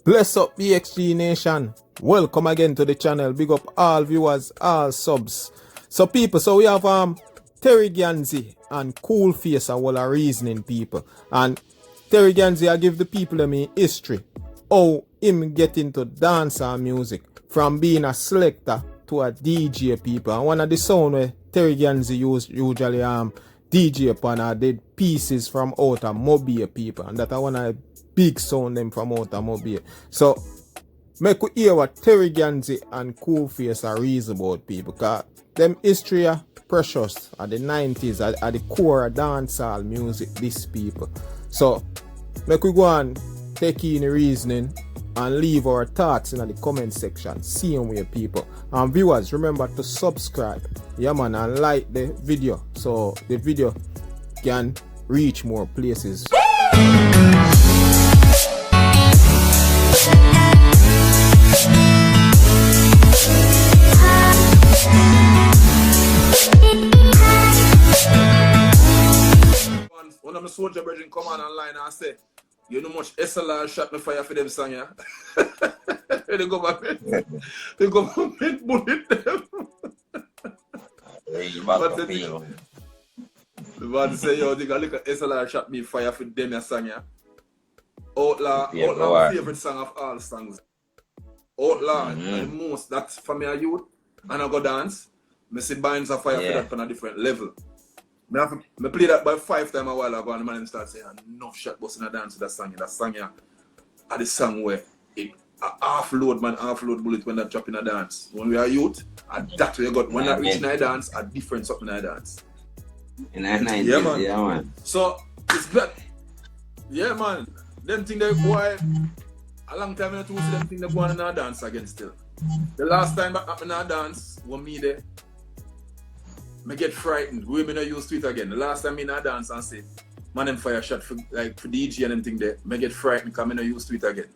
Bless up BXG Nation. Welcome again to the channel. Big up all viewers, all subs. So people, so we have Terry Ganzie and Coolface and all our reasoning people. And Terry Ganzie, I give the people them in history. How him get into dancehall music from being a selector to a DJ people. And one of the sound where Terry Ganzie usually DJ upon are did pieces from out of Mobile people. And that I want to big sound them from out of Mobile. So make we hear what Terry Ganzie and Coolface are reason about people. Because them history are precious at the 90s at the core of dancehall music, these people. So make we go and take in the reasoning and leave our thoughts in the comment section. See you with people. And viewers, remember to subscribe, yeah man, and like the video so the video can reach more places. One of my soldier brethren come on online and say, you know much SLR shot me fire for them song, yeah? The government bullet them. The man say, yo, they got look at SLR shot me fire for them, yeah, song, yeah? Outlaw, yeah, Outlaw my favorite song of all songs. Outlaw, the most, that's for me a youth, and I go dance. I see binds of fire for that on a different level. I play that by 5 times a while ago and the man start saying, enough shot busting a dance to that song. That song here, are the song where it half load bullet when that drop in a dance. When we are youth, that way got when that reach in a dance, a different something in a dance. In the 90s, yeah man. So it's good. Yeah man. Them thing they boy a long time I don't see them thing they go on in a dance again still. The last time that happened in a dance was me there. I get frightened. Women are used to it again. The last time I dance and say, man, them fire shot for DJ and them thing there. I get frightened because I'm not used to it again.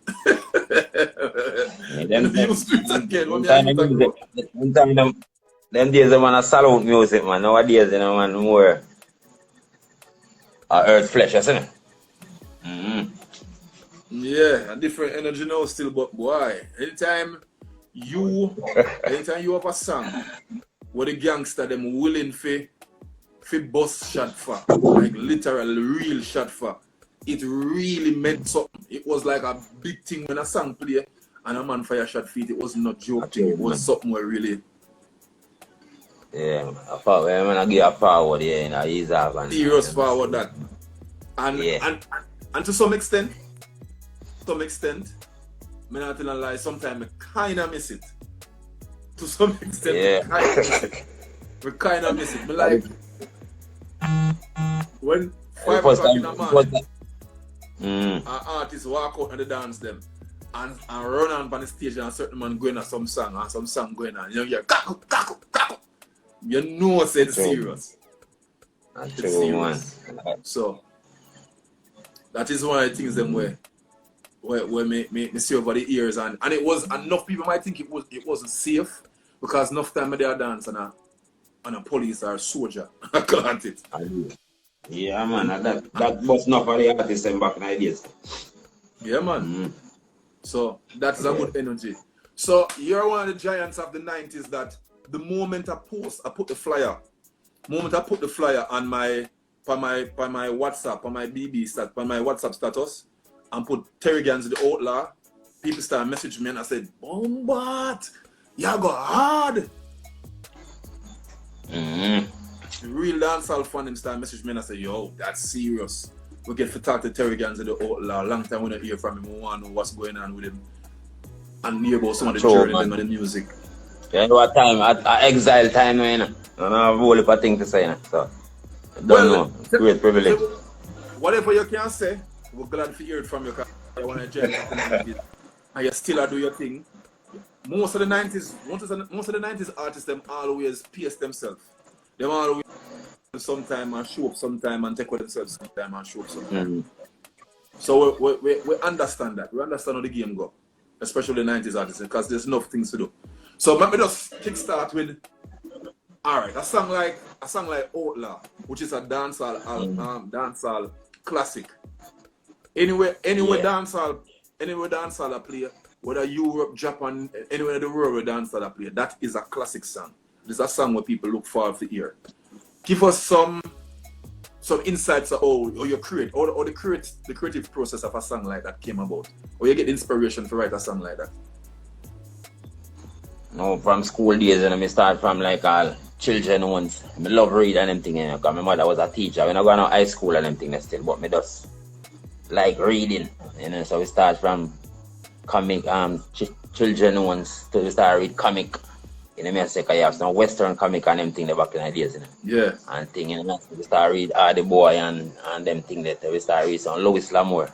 Them used to it again. Them days, man, a salute music, man. Nowadays, you know, man, more earth flesh, isn't it? Yeah, a different energy now still, but boy, anytime you have a song where the gangster them willing for bust shot for, like literal real shot for, it really meant something. It was like a big thing when a song play and a man fire shot feet. It was not joking. It was something where really. Yeah, I thought when I give a forward, yeah, you know, he's having serious forward that, and to some extent, I'm not gonna lie. Sometimes I kind of miss it. To some extent, we kind of miss it. But like when 5 o'clock in the morning, an artist walk out and they dance them and run on the stage and a certain man going on some song and some song going on. You know, you're cackle. You know it's serious. It's serious. So that is one of the things them where me see over the years and it was enough people might think it wasn't safe because enough time they are dance on a police or a soldier. I can't it. Yeah man, that was not for the artists back in the days. Yeah man. So that's a good energy. So you're one of the giants of the 90s that the moment I put the flyer on my WhatsApp, on my BB stat, on my WhatsApp status, and put Terry Ganzie the Outlaw, people start messaging me and I said, Bombat, you go hard. The real dancehall fan them start messaging me and I say, yo, that's serious. We get to talk to Terry Ganzie the Outlaw. Long time we don't hear from him. We want to know what's going on with him and hear about some of the journey and the music. You know what time? At exile time, you know. I don't have a whole heap of things to say, you know. So, don't know. Great privilege. Whatever you can say, we're glad to hear it from you because you want to join and you still do your thing. Most of the 90s artists them always pace themselves. They always sometime and show up sometime and take with themselves sometime and show up sometime. So we understand that. We understand how the game go, especially the 90s artists because there's enough things to do. So let me just kickstart with alright, a song like Outlaw, which is a dancehall dancehall classic. Anyway, dancehall anywhere dancehall I play, whether Europe, Japan, anywhere in the world where dancehall I play, that is a classic song. It's a song where people look forward to hear. Give us some insights of how you create, or the creative process of a song like that came about, or you get inspiration to write a song like that. No, from school days, and I start from like all children ones. I love read and them thing, you know, because my mother was a teacher. When I go to high school and them thing still, but me just like reading, you know. So we start from comic, children ones to we start read comic. You know, me I say, cause you have some Western comic and them thing the back in the days, you know. Yeah. And thing, you know, we start read the boy and them thing that we start read some Louis L'Amour.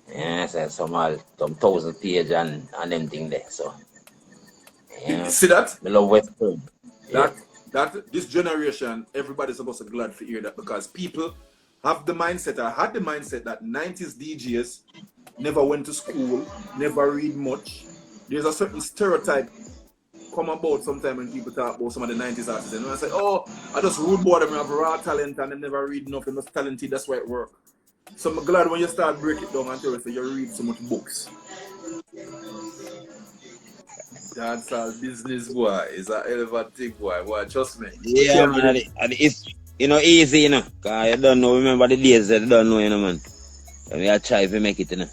Yeah, so some 1,000 page and them thing there. So yeah. See that? I love Western. That this generation, everybody's supposed to be glad to hear that, because people have the mindset, I had the mindset that 90s DJs never went to school, never read much. There's a certain stereotype come about sometimes when people talk about some of the 90s artists. And when I say, oh, I just rude boy them have raw talent and they never read enough, they're not talented, that's why it works. So I'm glad when you start break it down and tell us that you read so much books. Dancehall business, boy, is a hell of a thing, boy, trust me. Yeah, man, and it's, you know, easy, you know, because you don't know, remember the days that you don't know, you know, man. And we are trying to make it, you know.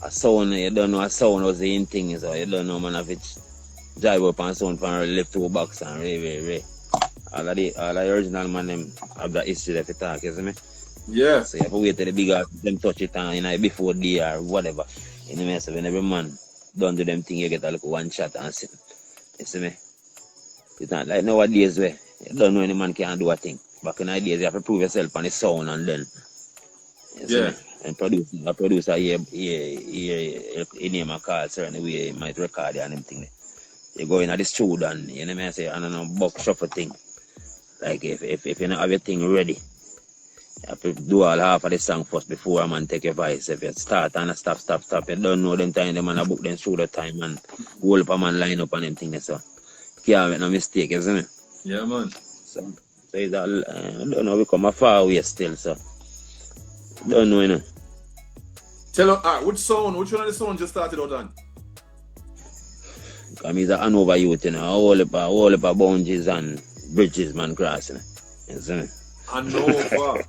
A sound, you don't know a sound was the in thing, so you don't know, man, if it's drive up and sound from left to box and ray. All the original man, them have that history that you talk, you see me? Yeah. So you have to wait till the bigger, them touch it and, you know, before day or whatever. You know, so when every man don't do them thing, you get a little one shot and sit. You see me? It's not like nowadays where you don't know any man can do a thing. Back in the days, you have to prove yourself on the sound and then. You see me? And a producer here name a call certain way, he might record it and them thing. You go in at the studio and, you know what I say, I don't know, box shuffle thing. Like if you don't have your thing ready, you have to do all half of the song first before a man take your voice. If you start and stop, you don't know them time, the man a book them through the time and hold up a man line up and them things. So can't make no mistake, isn't it? Yeah, man. So it's all, I don't know, we come a far way still, so don't know, you know. Tell us, which one of the songs just started out on? Because he's an Hanover youth, you know, all up boundaries and bridges, man, crossing. You see me? Hanover.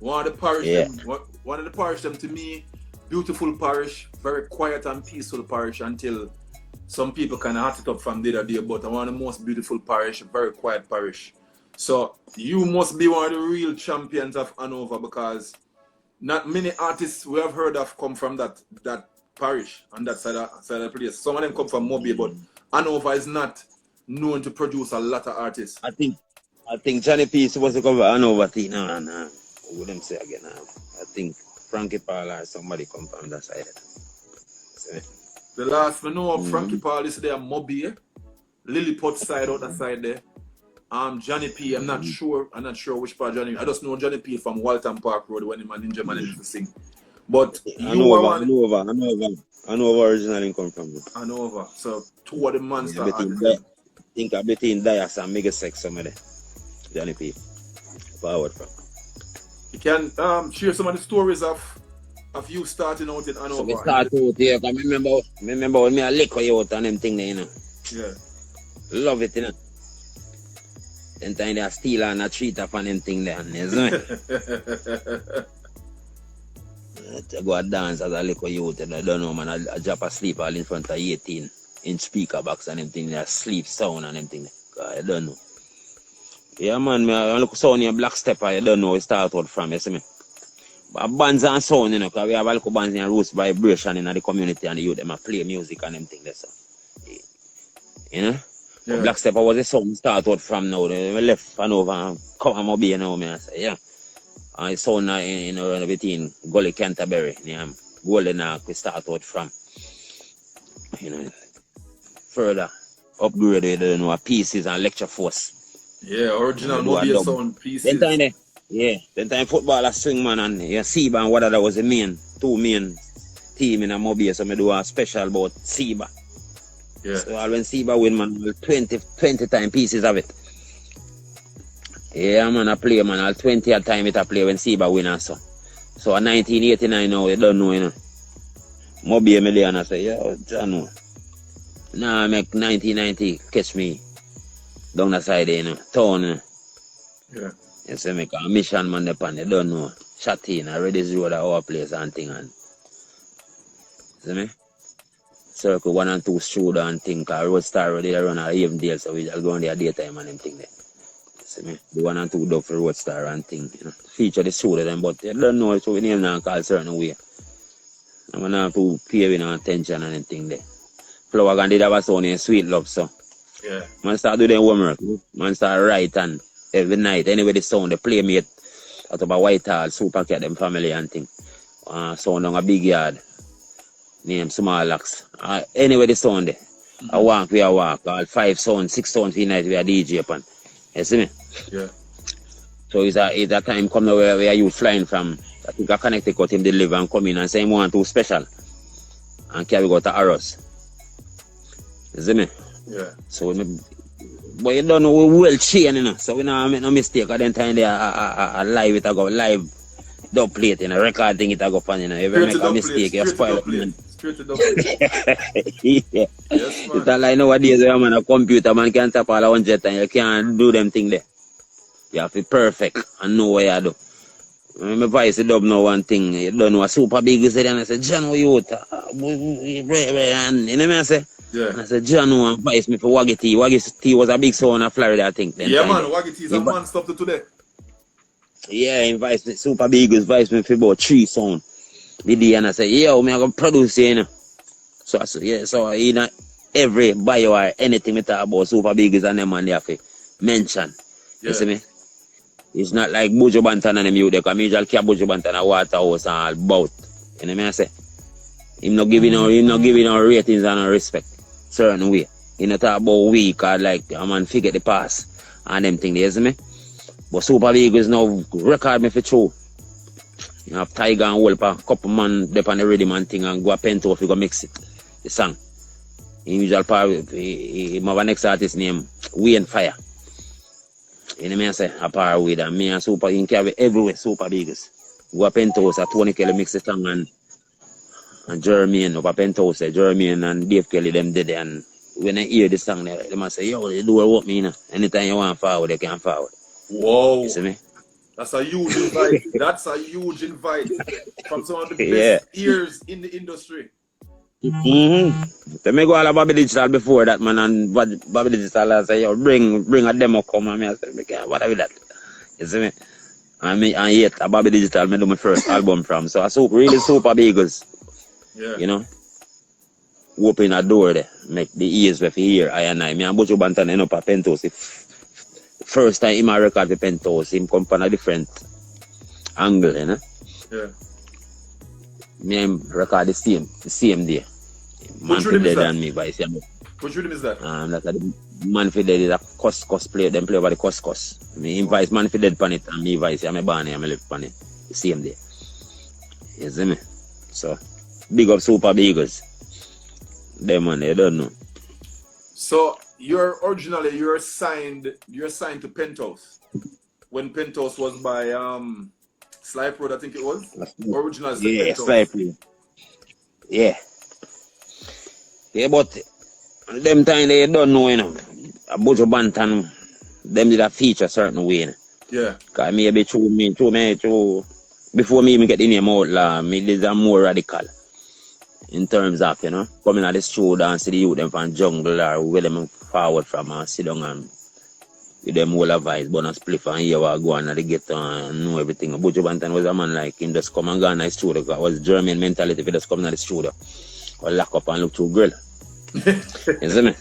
One of the parish, them to me, beautiful parish, very quiet and peaceful parish until some people kind of hot it up from day to day, but one of the most beautiful parish, very quiet parish. So you must be one of the real champions of Hanover, because not many artists we have heard of come from that parish and that side of the place. Some of them come from Mobile, but Hanover is not known to produce a lot of artists. I think Johnny P is supposed to come from Hanover thing. No. What would them say again? I think Frankie Paul or somebody come from that side. See? The last I know of Frankie Paul is there, Mobile, Lilliput side out that side there. Johnny P, I'm not sure which part Johnny. I just know Johnny P from Walton Park Road when him and Ninja Man used to sing. But Hanover originally come from. Hanover. So two of the monsters. Think a bit in Dias and Mega Sex somebody. Johnny P. Forward from. You can share some of the stories of you starting out in Hanover. So we start out here, because remember when me a liquor you out and them thing there, you know. Yeah. Love it, you know. Then time they steal and a treat up on them thing there, you know. To go and dance as a little youth, I don't know, man. I drop asleep all in front of 18-inch speaker box and them thing there, sleep sound and them thing there. I don't know. Yeah, man, I look sound in Black Stepper, I don't know where it start out from, you see me. But bands and sound, you know, because we have a little bands in Roots Vibration in the community and the youth, them play music and them thing there, so. You know? Yeah. Black Stepper was the song start out from now. We left Hanover and come and Mobile now, me I say, yeah. And it's sound in between Gully Canterbury, yeah, Golden Ark, we start out from. You know, further upgraded, you know, pieces and lecture force. Yeah, original Mobile sound pieces. Then time footballer swing man and Seba and whatever was the two main team in a Mobile, so I do a special about Seba. Yeah. So when Seba win, man, 20 time pieces of it. Yeah, man, I play, man, all 20 at time it I play when Seba win also. So 1989 now, you don't know, you know. Moby a million. I say, yo, John, nah, make 1990 catch me down the side, you know, town, you know. Yeah. You say, make a mission man upon, you don't know. Shot in, I ready to road at our place and thing, and see me? Circle 1 and 2 shoulder and thing, cause road star ready to run at Avondale, so we just go on there daytime and them thing there. See me? The 1 and 2 dog for road star and thing, you know. Feature the shoulder them, but you don't know, so we name now call certain way. I'm gonna have to pay no attention and them thing there. Flower Gun did have a son in Sweet Love, so. Yeah. Man start doing homework, man start write and every night, anyway the sound, the playmate out of a Whitehall, Super Cat, them family and thing. Sound on a big yard, named Small Axe. Anyway the sound there. I walk, we a walk. All 5 sounds, 6 sounds for night, we a DJ upon. You see me? Yeah. So it's a time come now where you flying from, I think I connected got him deliver and come in and say him want to special. And carry go to Arrows. You see me? Yeah. So but you don't know we well chain, you know. So we don't make no mistake at that time there a live it a go live dub plate, you know, record thing it a go pan, you know. If you make a mistake, you spoil it, man. Straight to dub plate. Yeah. Yes, man. It's not like nowadays where man a computer man can tap all 100 and you can't do them thing there. You have to be perfect and know what you do. My voice dub know one thing, you don't know a super big you say and I say, John, what you out? And you know what I say? Yeah. And I said, John advised me for Waggy T. Waggy T was a big sound in Florida, I think. Yeah, man, Waggy T is a monster up to today. Yeah, he invites me, Super Big advised me for about 3 sound. And I said, yo, I'm going to produce it, you know. So I said, yeah, so you know, every bio or anything we talk about Super Big is and them man they have to mention. Yeah. You see me? It's not like Buju Banton and them you there, because I usually keep Buju Banton a Waterhouse and all bout. You know what I say? Him not giving no ratings and no respect. Certain way. You know talk about weak or like a man forget the past and them things, you see me? But Super Big is now record me for true. You have Tiger and Wolper, couple man dep on the rhythm and thing and go a penthouse, we go mix it. The song. In usual part, he have a next artist named Wayne Fire. You know what I say? A par with and me and Super, you can carry everywhere, Super Biggest. Go a penthouse, a Tony Kelly mix the song and Jermaine up a penthouse, Jermaine and Dave Kelly them did it, and when I hear the song, they must say, yo, the door open, you know. Anytime you want forward, they can forward. Whoa. You see me? That's a huge invite. That's a huge invite from some of the best ears in the industry. They may go all about Digital before that, man, and Bobby Digital I say, yo, bring a demo come and me I say, what are that? You see me? And yet a Bobby Digital me do my first album from. So I really Super Biggest. Yeah. You know? Open a door there, make the ears with hear I and Buju Banton end up a penthouse. First time him a record the penthouse, him come from a different angle, you know? Yeah. Me and him record the same day. Man for dead than me, but which rhythm is that? That's the Man for Dead is a cuss play, them play over the cuss. Me invite Man for Dead pan it and me invite I'm a Barney, I'm a live pan it. The same day. You see me? So big up Super Biggers. Them man, they don't know. So you're signed to Penthouse. When Penthouse was by Sly Road, I think it was. Original Penthouse. Sly Road. Yeah. Yeah, but them time they don't know, you know. A Buju Banton, them did a feature certain way, you know. Yeah. Cause maybe before me even get the name Outlaw, me did a more radical. In terms of, you know, coming at the studio and see the youth them from jungle or where them forward from and sit down and with them all advice, but not split and hear what go on at the ghetto and know everything. Buju Banton was a man like him just come and go in the studio, because it was German mentality if he just come in the studio or lock up and look through grill. You see me?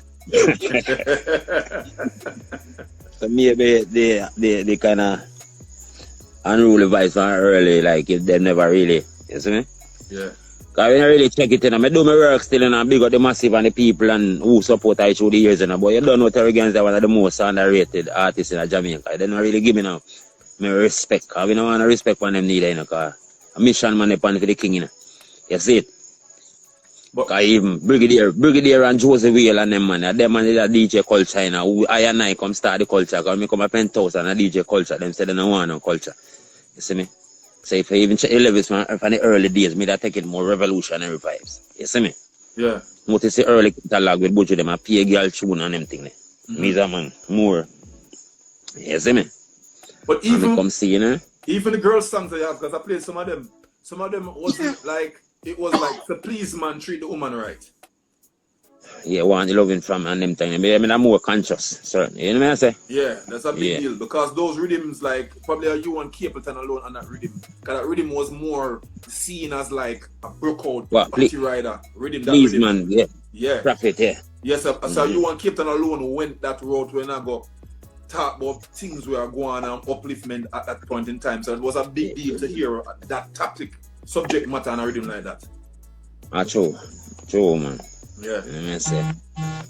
So maybe they kind of unruly vibes from early, like if they never really, you see me? Yeah. Because I really check it in. I do my work still and big up the massive and the people and who support I through the years. But you don't know Terry Ganzie is one of the most underrated artists in Jamaica. They don't really give me now my respect. Because we don't want to respect when them neither, you know. Because a mission man upon for the king, you know. You see it? Because even Brigadier and Joseph Whale and them man is a DJ culture, you know. I and I come start the culture. Because I come a Penthouse and a DJ culture. Them say they don't want no culture. You see me? So if I even check the levels from the early days, me that take it more revolutionary vibes. You see me? Yeah. Notice the early catalog with Buju them a pay girl tune and them thing there. Me a man more. You see me? But And me even come see, you know? even the girl songs I have, because I played some of them wasn't like it was like the please man treat the woman right. Yeah, want the loving from and them thing. I mean, I'm more conscious, certainly. You know what I say? Yeah, that's a big Yeah. deal because those rhythms, like probably are you and Capleton alone on that rhythm. Because that rhythm was more seen as like a broke out What, party rider rhythm. That Please, rhythm. man, yeah. Yeah. Profit, yeah. Yes, so you and Capleton alone went that road when I go talk about things were going on upliftment at that point in time. So it was a big deal to hear that topic, subject matter and a rhythm like that. True, man. Yeah. You know what I say?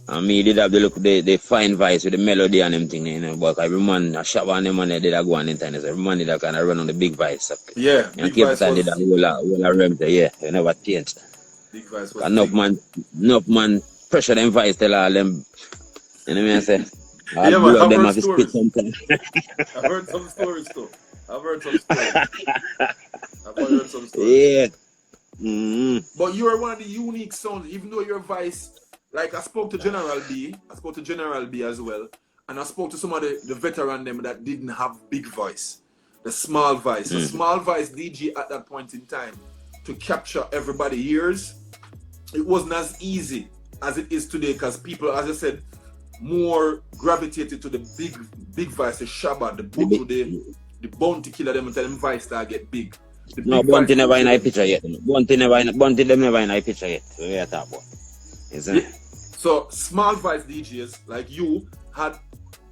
And me did have the look, the fine voice with the melody and them thing, you know, but every man, a shop on them and they did a go on in time. So every man did a kind of run on the big voice. Yeah, and big voice was... did a whole rem there, yeah, you never changed. Big voice was... Enough man pressure them voice, tell all them, you know what I say? Yeah, man, I've heard stories. I've heard some stories too. I've heard some stories. Yeah. But you're one of the unique sounds, even though your voice, like I spoke to General B as well, and I spoke to some of the veteran them that didn't have big voice, the small voice. The small voice DJ at that point in time to capture everybody's ears, it wasn't as easy as it is today because people, as I said, more gravitated to the big voice, the Shabba, the Buju, the Bounty Killer, them and tell them voice that get big. No, Bounty never in a picture yet. Bounty never in a picture yet. We are talking about. Isn't it? So small voice DJs like you had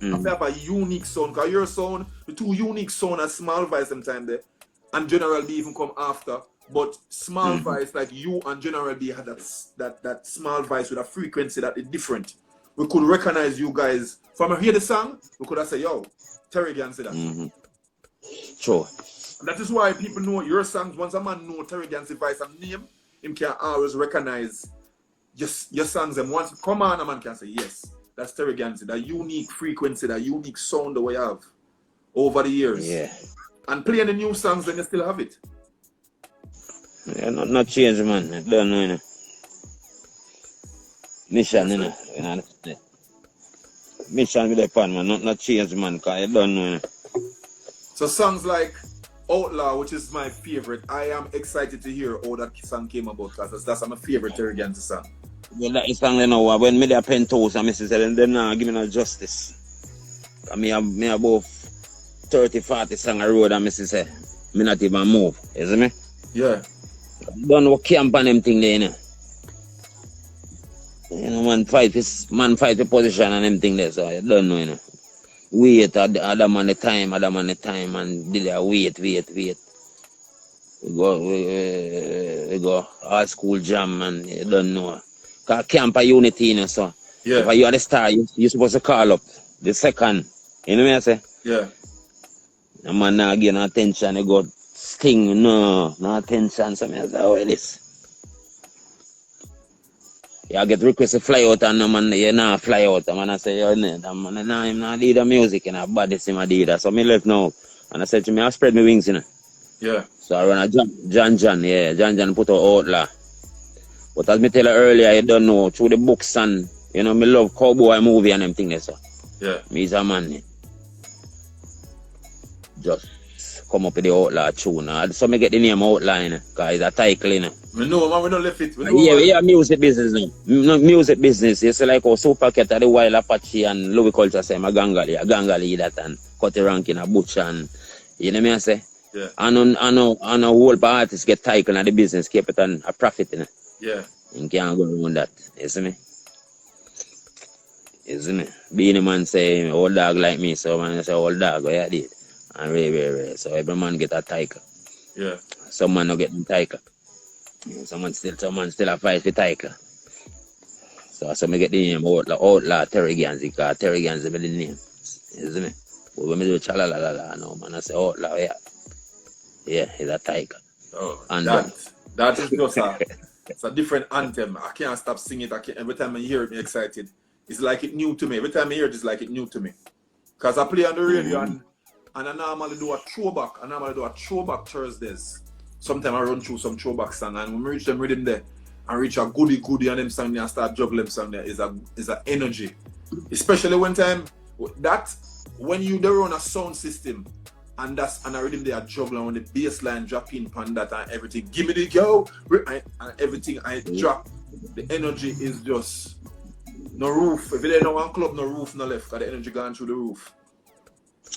a unique sound. Because your sound, the two unique sound as small voice sometime there, and General B even come after. But small voice like you and General B had that small voice with a frequency that is different. We could recognize you guys from hear the song. We could have said, "Yo, Terry Ganzie that." Sure. That is why people know your songs. Once a man know Terry Ganzie voice and name, him can always recognize just your songs. And once come on, a man can say, "Yes, that's Terry Ganzie." That unique frequency, that unique sound that we have over the years. Yeah. And playing the new songs, then you still have it. Yeah, not change, man. I don't know, you know. Mission, you know. Mission with the pan, man. Not change, man, because I don't know, you know. So songs like Outlaw, which is my favorite, I am excited to hear how that song came about because that's my favorite Terry Ganzie song. Well, that is song, you know, when me there penthouse and Mrs. Ellen, them now give me no justice. I mean, me above 30, 40 song a road and Mrs. say, me not even move. You see me? Yeah. Don't know camp on them thing there, you know. You know, man fight the position and them thing there, so I don't know, you know. Wait, other man the time, and did I wait. We go high school jam, and you don't know. Cause camp a unity, you know, so if you are the star, you're supposed to call up the second. You know what I say? Yeah. The man now get no attention, you go sting, no attention, so I say, how it is? You get request to fly out and the man, you not fly out. The man I say, yo, that man, him not do the music, you know, baddest him I do that. So me left now. And I said to me, I spread my wings, you know. Yeah. So I run a John put out Outlaw. But as me tell you earlier, you don't know, through the books and, you know, me love cowboy movie and them things there, so. Yeah. Me is a man, yeah. Just come up with the Outlaw tune. So me get the name Outlaw, you know, because it's a title, you know. We know, man, we don't left it. Yeah, music business now. No, music business. It's like how Super Cat, the Wild Apache and Louis Culture say, my Gangali that and Cutty Rankin, a Butch and, you know what I say? Yeah. And a whole artists get title and the business keep it on a profit, you know. Yeah. You can't go around that, you see me? You see me? Being a man say, old dog like me, so man say, old dog, what you did? And rare. So every man get a title. Yeah. Some man no get the title. Someone still a fight for title. So me get the name Outlaw Terry Ganzie, because Terry Ganzie be the name. You see me? But when me do chalalala now, man, I say Outlaw, yeah. Yeah, it's a title. Oh, and that is just it's a different anthem. I can't stop singing it. Every time I hear it, I'm excited. It's like it's new to me. Every time I hear it, it's like it's new to me. Because I play on the radio and And I normally do a throwback. I normally do a throwback Thursdays. Sometimes I run through some throwback song, and when we reach them rhythm there, and reach a goody and them song there and start juggling them song there is a energy. Especially when when you do run a sound system and a rhythm there juggling when the bass line drop in pan that and everything. Give me the go and everything I drop. The energy is just no roof. If there ain't no one club, no roof, no left, because the energy gone through the roof.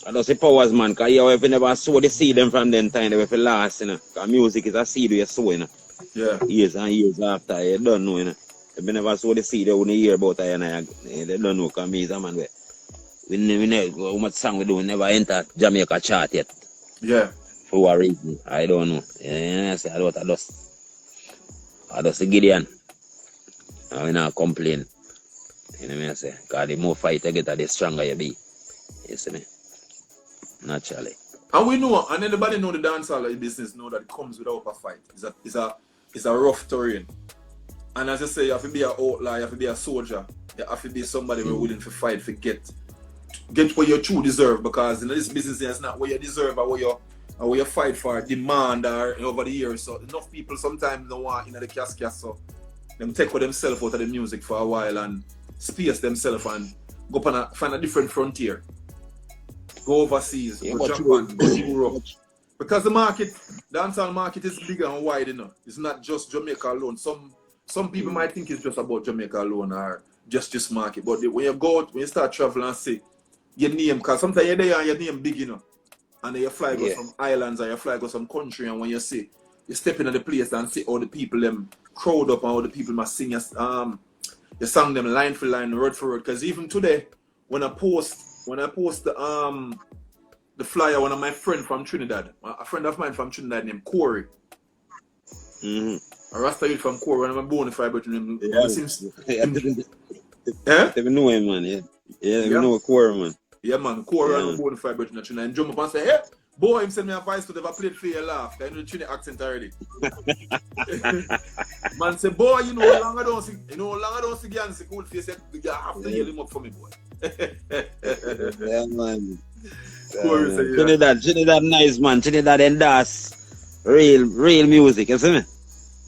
I don't say powers, man, because if you never sow the seed them from then time, they will feel lost, you know. Because music is a seed you sow, you know. Yeah. Years and years after, you don't know, you know. If you never sow the seed, they wouldn't hear about it, and they don't know, because me is a man where we never, how much song we do, we never enter Jamaica chart yet. Yeah. For what reason? I don't know. I say, I just Gideon. I will not complain. You know what I say? Because the more fight you get, the stronger you be. You see me? Naturally. And we know, and anybody know the dancehall business know that it comes without a fight. It's a rough terrain. And as I say, you have to be an outlaw, you have to be a soldier, you have to be somebody who willing to fight to get what you truly deserve, because in this business it's not what you deserve or what you fight for, demand or over the years. So enough people sometimes don't want the casket, so them take for themselves out of the music for a while and space themselves and go up find a different frontier. Go overseas, go Japan, go Europe. Because the dancehall market is bigger and wide enough. It's not just Jamaica alone. Some people might think it's just about Jamaica alone or just this market. But when you go out, when you start traveling and see your name, because sometimes you're there and your name big enough. And then you fly go some islands or you fly go some country, and when you see, you step into the place and see all the people them crowd up and all the people must sing you sang them line for line, word for word. Because even today, when I post the flyer, one of my friend from Trinidad, a friend of mine from Trinidad named Corey. A Rasta youth from Corey, one of my bona fide brother named They know him, man. They know Corey, man. Yeah, man. Corey, one of my bona fide brother in Trinidad. And jump up and say, hey, boy, him send me a voice to never played for you laugh. I know the Trinidad accent already. Man say, boy, you know how long I don't see Ganzie cool face, you have to heal him up for me, boy. Yeah, man. Corey say, Trinidad nice, man. Trinidad and that's real music, you see me?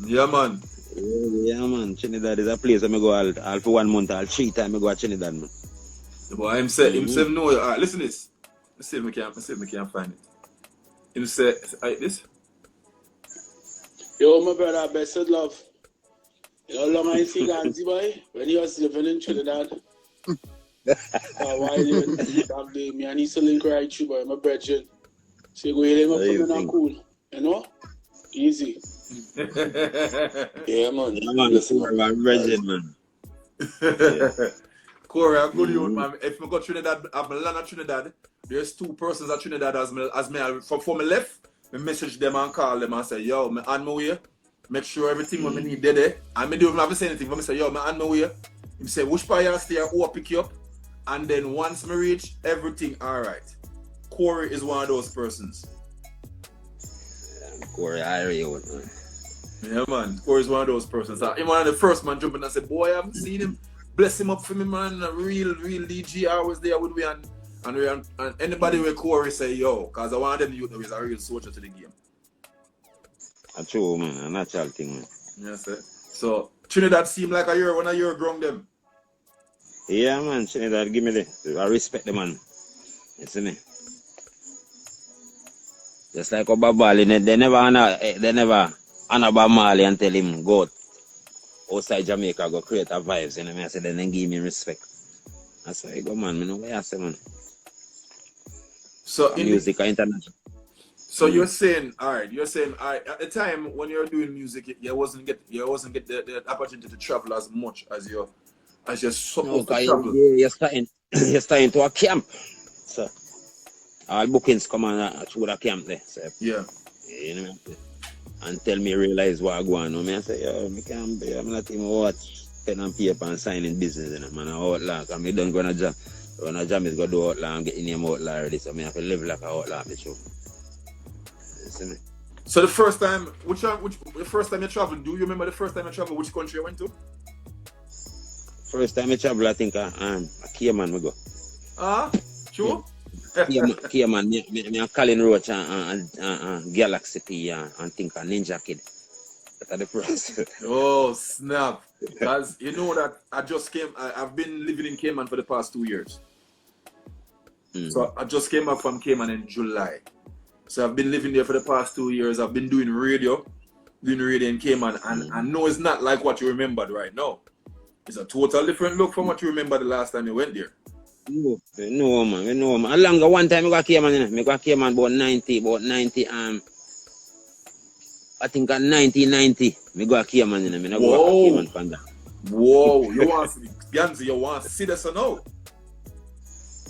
Yeah, man. Yeah, man. Trinidad is a place where I go all for 1 month, all 3 times I go to Trinidad, man. Boy, him say no. Listen this. Let's see if we can find it. Him say this. Yo, my brother, best of love. You know how long I see Ganzie, boy? When he was living in Trinidad. Why living me and he still link right through, boy, my brethren. So you go hear him up coming and cool. You know? Easy. Yeah, man. Yeah, man. Listen, my brethren, man. Corey, I'm good youth, man. If I go Trinidad, I've land at Trinidad. There's 2 persons at Trinidad as me from my left. I message them and call them and say, yo, me on my way. Make sure everything what I need there. And I don't even have to say anything. But I say, yo, me on my way. He say, which part you stay, who I pick you up. And then once I reach, everything alright. Corey is one of those persons. Yeah, Corey, I real, man. Yeah, man. Corey is one of those persons. Him one of the first man jumping and said, boy, I haven't seen him. Bless him up for me, man. A real DG always there with me. And anybody with Corey say, yo, because I want them youth is a real soldier to the game. That's true, man. A natural thing, man. Yes, sir. So, Trinidad seem like one of your grown them. Yeah, man. Trinidad, give me I respect the man. You see me? Just like Oba Bali, they never honor Bob Marley and tell him go outside Jamaica, go create a vibes. You know what I say? Then they give me respect. That's why I go, man. I know what I say, man. So music international. So you're saying, at the time when you're doing music, you wasn't get the opportunity to travel as much as you're supposed to travel. You're starting to a camp. So all bookings come on through the camp there. So, yeah. You know what I say? Until me realize what I go on. I say, yo, I'm not even watch pen and paper and signing business, you know, man. I'm outlaw. I don't go on a jam. When a jam is going to do outlaw and get in name outlaw already. So I have to live like an outlaw, me too. You see me? So the first time you traveled, do you remember the first time you traveled, which country you went to? First time I travel, I think I Cayman, I go. True? Cayman, me Colin Roach and Galaxy P and think a Ninja Kid. That's the first. Oh, snap. Because you know that I've been living in Cayman for the past 2 years. So I just came back from Cayman in July. So I've been living there for the past 2 years. I've been doing radio in Cayman. And I know it's not like what you remembered right now. It's a total different look from what you remember the last time you went there. No, man. Along one time I got Cayman, about 90, I think at 1990, I got Cayman, I go back Cayman Panda. Whoa, you want to see Ganzie, you want to see this or no?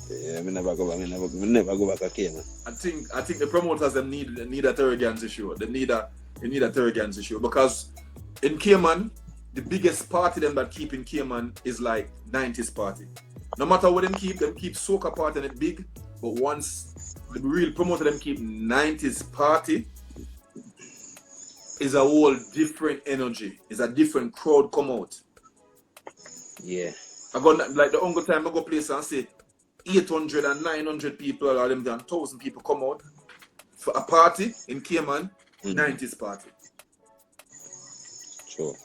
Yeah, I never go back to Cayman. I think the promoters them need a Terry Ganzie show. They need a Terry Ganzie show because in Cayman, the biggest party them that keep in Cayman is like 90s party. No matter what them keep soca party and it big, but once the real promoter them keep 90s party is a whole different energy. It's a different crowd come out. Yeah. I got like the only time I go place and say 800 and 900 people or them 1,000 people come out for a party in Cayman, 90s party. Sure.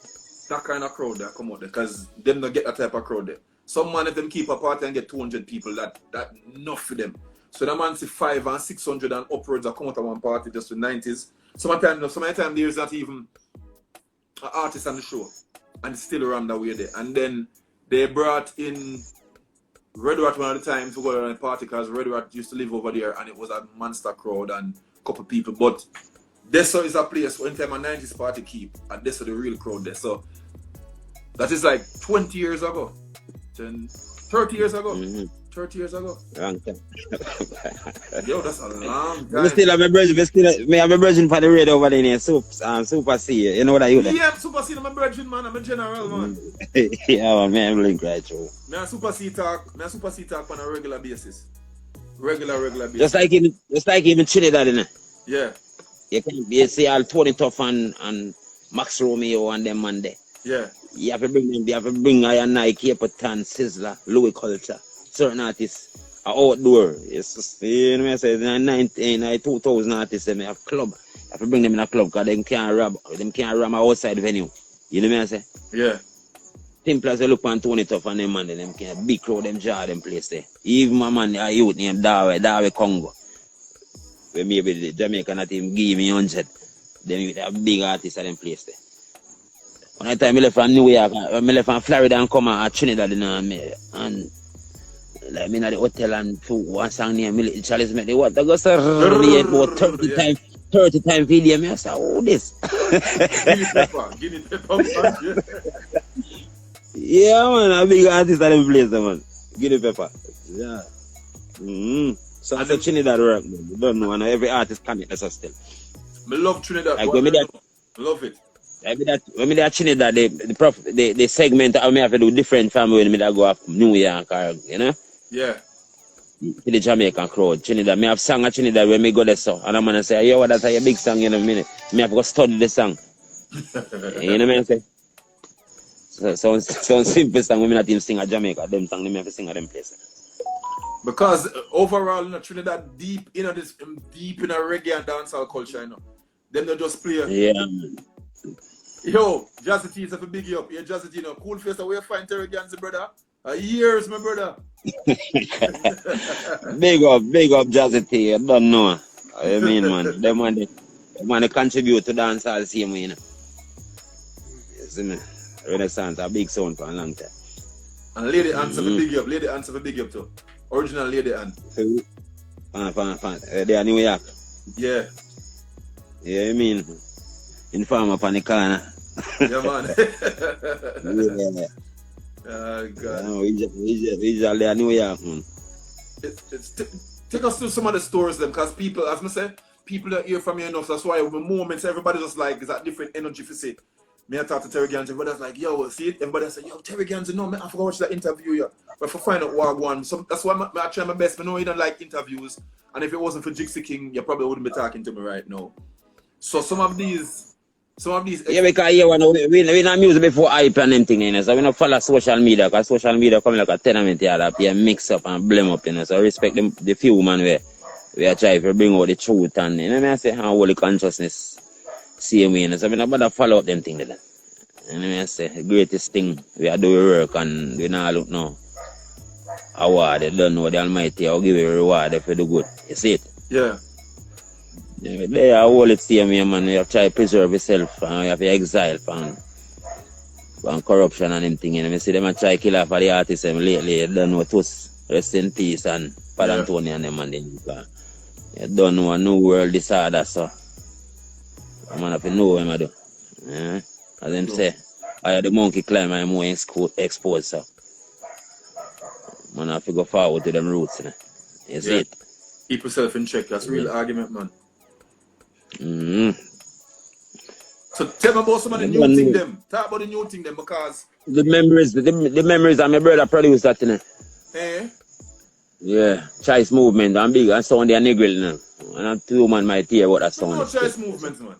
That kind of crowd that come out there because them don't get that type of crowd there. Some man if them keep a party and get 200 people, that enough for them. So the man see 500 and 600 and upwards that come out of one party just with 90s. Sometimes there's not even an artist on the show and it's still around that way there. And then they brought in Red Rat one of the times to go to a party because Red Rat used to live over there and it was a monster crowd and a couple people. But Deso is a place when time a 90s party keep and Deso the real crowd there. So that is like 20 years ago. 30 years ago. 30 years ago. Long time. Yo, that's a long time. We still have a virgin for the radio over there, Super C. You know what I do? Yeah, Super C, I'm a virgin, man. I'm a general, man. Yeah, man, I'm link right through. Me and Super C talk on a regular basis. Regular basis. Just like even Trinidad, innit? Yeah. You see all Tony Tough and Max Romeo and them man there. Yeah. You have to bring Iron Nike, Capitan, Sizzler, Louis Culture. Certain artists are outdoor. It's just, you know what I say, 2000 artists, they have club. You have to bring them in a club because them can't rob outside venue. You know what I say? Yeah. Simple as you look on Tony Tough and them man, them can't big crowd, them jar them place there. Even my man, a youth named Dawe Congo. Where maybe the Jamaican team give me 100. Then you have big artists at them place there. One time I left from New York, I left from Florida and come at Trinidad, you know, and like me at the hotel and to one song near Military Charles met the water go sir about 30 times video. Me I say, oh this. Guinea pepper. Yeah man, a big artist at them place man. Guinea pepper. Yeah. So I Trinidad work, man. You don't know, and every artist connect us still. I love Trinidad. Like when me that, love it. When me that Trinidad, the segment I may have to do different from when me that go up New York or, you know? Yeah. To the Jamaican crowd, Trinidad. Me have sung at Trinidad when me go there so. And I'm gonna say, yo, that's a big song in a minute. Me have to go study the song. You know what I say? So simple song when me not even sing at Jamaica. Them song me have to sing at them places. Because overall, you know, Trinidad deep in a reggae and dancehall culture, you know. Them not just play. Yeah, man. Yo, Jazzy T is a big up. Yeah, Jazzy T, you know, cool face. Where you find Terry Ganzie, brother? Years, my brother. big up, Jazzy T. I don't know. I mean, man, them want to contribute to dancehall same way, you know. You see me? Renaissance, a big sound for a long time. And Lady Ants have a big up. Lady Ants have a big up too. Original Lady Ant. Fan. They are New York. Yeah. Yeah, I mean, inform up on the corner. Yeah, man. Yeah. Oh, God. We just there New York, man. Take us through some of the stories, them, because people, as I said, people don't hear from you enough. That's why the moments everybody just like is that different energy for say. Me I talk to Terry Ganzie, everybody's like, yo, see it? Everybody say, yo, Terry Ganzie, no, man, I forgot to watch that interview, yeah. But for find out what one. So that's why I try my best. I know you don't like interviews. And if it wasn't for Jixie King, you probably wouldn't be talking to me right now. So some of these some of these. Yeah, because we not music before hype and them thing, you know. So we not follow social media, because social media come like a tenement here that be mix up and blame up, you know. So respect the few man we are trying to bring out the truth and, you know, I say how holy consciousness same way, you know. So we not bother follow up them thing like that. You know, I say the greatest thing we are doing work and we not look now. Award, they don't know the Almighty, I'll give you a reward if you do good. You see it? Yeah. Yeah, they are all the same way, man. You have to try to preserve yourself and you have to exile from corruption and them thing. You know, I see them try to kill off the artists lately. You don't know Tus, rest in peace, and Pad Antonio and them and them. You don't know a new world disorder, so I'm gonna have to know what I do. Yeah. As them say, I had the monkey climb and I'm more exposed, so man have to go forward to them roots, you know. You see it? Keep yourself in check. That's real argument, man. So tell me about some of the new thing them. Talk about the new thing them, because the memories that my brother produced that, you know. Eh? Yeah, Choice Movement and big and sound they niggle, you know. And two man might hear what that sound is. Choice Movement, man.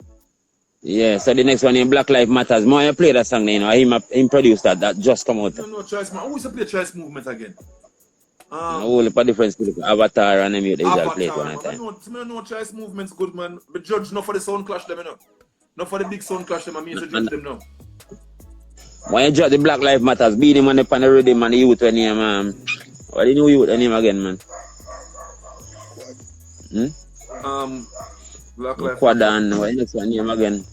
Yeah, so the next one in Black Lives Matters. More I play that song, you know. Him produced that just come out. No, Choice Movement. Who used to play Choice Movement again? A whole heap of different people. Avatar and them they usually play it one at a time. No Choice Movement's good, man. But judge not for the sound clash them, you know. Not for the big sound clash them, I mean to judge them now. When you judge the Black Lives Matters, beat him on the panel rhythm and the youth when him, what the new youth name again, man? Black Lives Quadan, what the next one name again?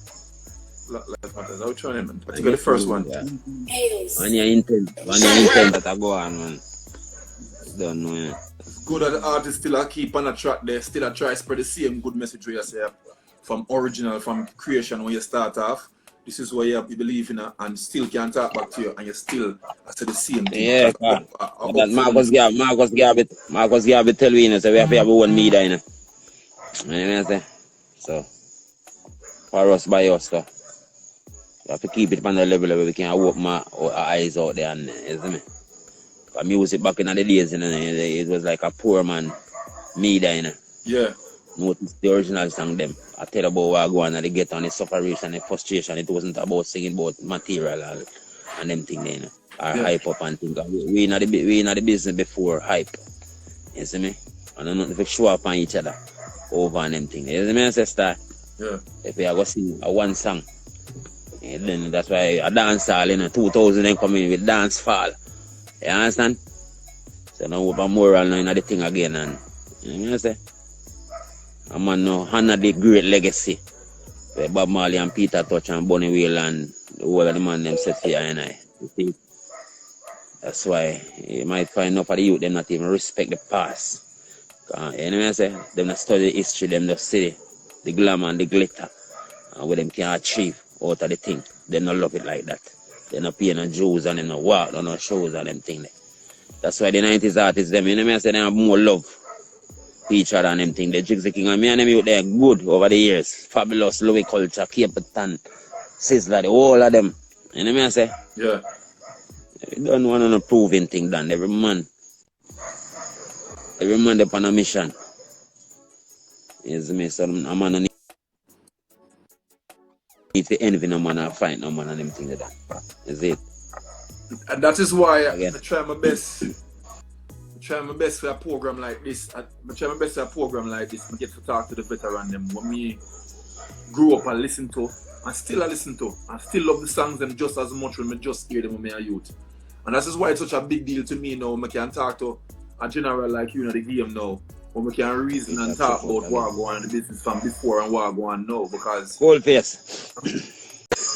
Black Lives Matters. I'll try them, man. I think the first one. Yeah. When you intent that I go on, man. Don't know, yeah. Good that the artists still keep on a track there, still try to spread the same good message where you say from original, from creation when you start off. This is what you believe in and still can talk back to you and you still say the same thing. Yeah, that Marcus Garvey tell me, you know, so we have to have one media, you know. You know what I say? So, for us by us, so we have to keep it on the level where we can open our eyes out there and, you see me? Because music back in the days, you know, it was like a poor man media, you know. Yeah. Notice the original song them. I tell about what I go on and they get on the sufferation, the frustration. It wasn't about singing about material and them things, you know. Or hype up and things. We in the business before hype. You see me? And I'm not to show up on each other over and them things. You see me, sister? Yeah. If we are going to sing a one song, then that's why a dancehall, you know, 2000 then come in with Dancehall. You understand? So now we have moral now in the thing again and you know what I say? A man now honor the great legacy where Bob Marley and Peter Touch and Bunny Whale and all of the man them set here and I. You think? That's why you might find enough of the youth them not even respect the past. You know what I say? Them not study the history, them just see the glamour and the glitter and what them can achieve out of the thing. They don't love it like that. They not pay no Jews and them no walk, no shows and them thing. That's why the 90s artists them, you know what I say, they have more love for each other and them thing. The Jigsy King and me and them out there good over the years. Fabulous, Louis Culture, Capleton, Sizzler, the whole of them. You know what I say? Yeah. You don't want no proving thing done. Every man they're on a mission. You see me? So a man don't need to envy no man or fight no man and them things like that. Is it? And that is why I try my best. Try my best for a program like this. I get to talk to the veteran them when me grew up and listen to and still I listen to. I still love the songs them just as much when I just hear them when I youth. And that is why it's such a big deal to me now when I can talk to a general like you in the game now. When we can reason and talk about what go on in the business from before and what go on now because cold face.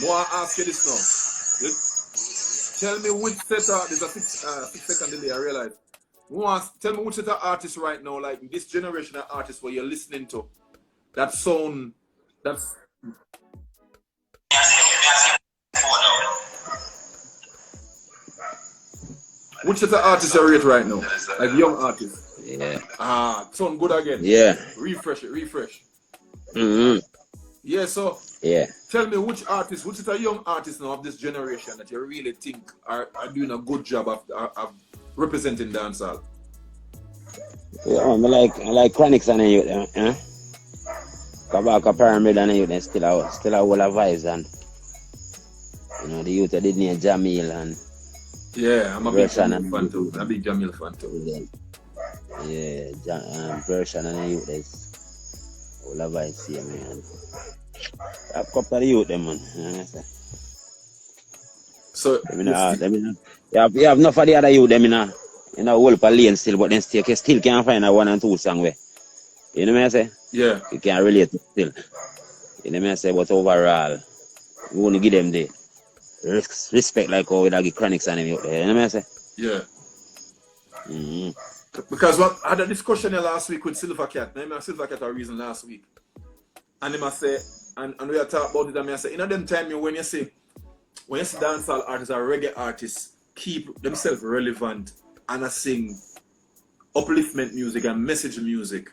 More I ask you this now. Tell me which set of there's a 6-second delay, I realize. Tell me which set of artists right now, like this generation of artists where you're listening to that sound that's which set of artists you rate right now? Like young artists. Yeah. Sound good again. Yeah. Refresh it. Mm-hmm. Yeah, so yeah. Tell me which is a young artist now of this generation that you really think are doing a good job of representing dancehall? Yeah, I like Chronics and you, Kabaka Pyramid and the youth, they still a whole of vibes and you know the youth that did near Jamil and Yeah, I'm a big Version Jamil and fan too. I'm a big Jamil fan too. Version and the youth, there's whole of vibes here, man. A couple of the youth, them, man. You know, So you have enough of the other youth, them in a whole of lane still, but then still can't find a 1 and 2 song way. You know what I say? yeah. You can't relate to still. You know what I say? But overall, we want to give them the respect like how we give Chronics and them out there. You know what I say? Yeah. Mm-hmm. Because I had a discussion here last week with Silver Cat. Now, Silver Cat a reason last week. And him I say, and we are talking about it, and I say, in them time when you see dancehall artists or reggae artists keep themselves relevant and I sing upliftment music and message music,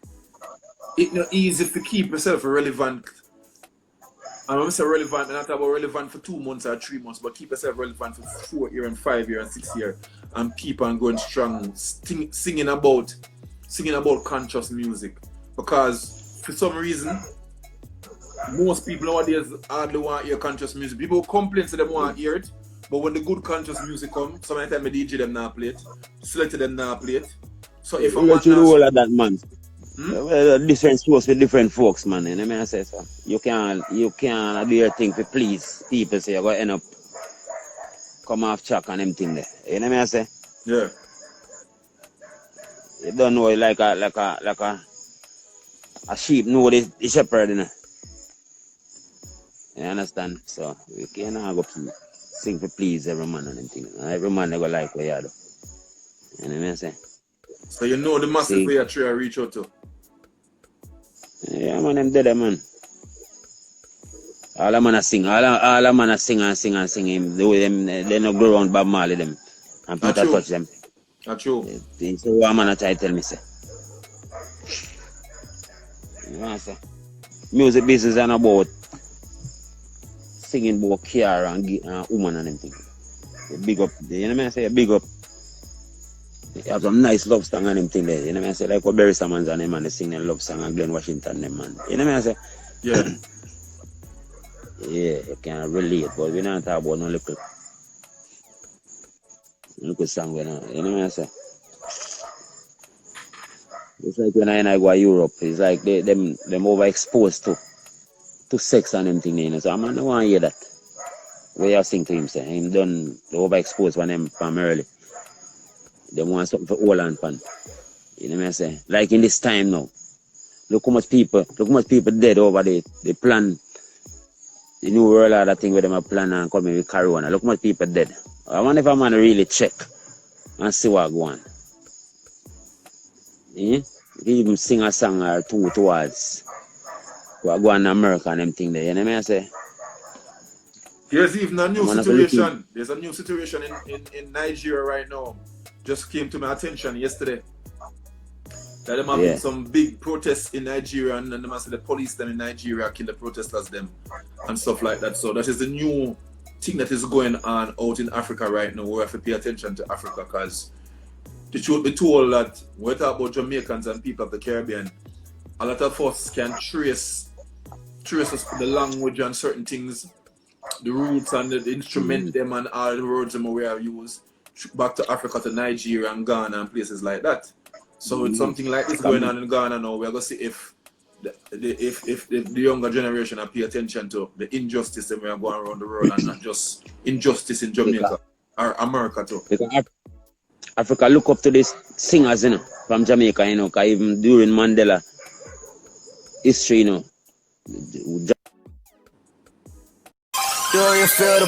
it's not easy to keep yourself relevant. And when I say relevant, I'm not talking about relevant for 2 months or 3 months, but keep yourself relevant for 4 years and 5 years and 6 years and keep on going strong, singing about conscious music. Because for some reason, most people nowadays hardly want to hear conscious music. People complain to them want to hear it, but when the good conscious music comes, sometimes I DJ them not play it, selected them not play it. So if I want to all of that, man. Different source with different folks, man. You know what I say? So you can't do your thing to please people, so you're going to end up come off track and them thing there. You know what I say? Yeah. You don't know like a sheep know the shepherd, you know. You understand? So we cannot go sing for please every man and them thing. Every man they go like what you do. You know what I say? So you know the massive way I try to reach out to. Yeah, man, them dead, man. All the man sing, all the man sing him. They no go around Bob Marley them. And Peter touch them. That's true. So one man try to tell me, say. You know what I say? Music business and about singing about care and woman and them thing. Big up, you know what I say? Big up. You have some nice love song and them thing there. You know what I say? Like what Barry Sammons and them man, they sing their love song and Glenn Washington them man. You know what I say? Yeah. Yeah, you can relate, but we don't talk about no little song we know. You know what I say? It's like when I go to Europe, it's like them overexposed to sex and them thing, you know. So I don't want to hear that. Where you sing to him, say him done overexposed when them from early. They want something for all and pan. You know what I say? Like in this time now. Look how much people dead over the plan. The new world order thing where them a plan and coming with Corona. Look how much people dead. I wonder if I'm gonna really check and see what go on. Yeah? Even sing a song or two towards what go on in America and them thing there. You know what I say? There's even a new situation. There's a new situation in Nigeria right now. Just came to my attention yesterday. That there have been some big protests in Nigeria and they must say the police them in Nigeria kill the protesters them and stuff like that. So that is the new thing that is going on out in Africa right now. We have to pay attention to Africa because the truth be told that when we talk about Jamaicans and people of the Caribbean, a lot of us can trace us the language and certain things, the roots and the instrument them and all the words them we have used back to Africa, to Nigeria and Ghana and places like that. So it's something like this going on in Ghana now. We're going to see if the younger generation are pay attention to the injustice that we are going around the world and not just injustice in Jamaica or America too. Because Africa look up to these singers, you know, from Jamaica, you know, because even during Mandela history, you know. Do you feel the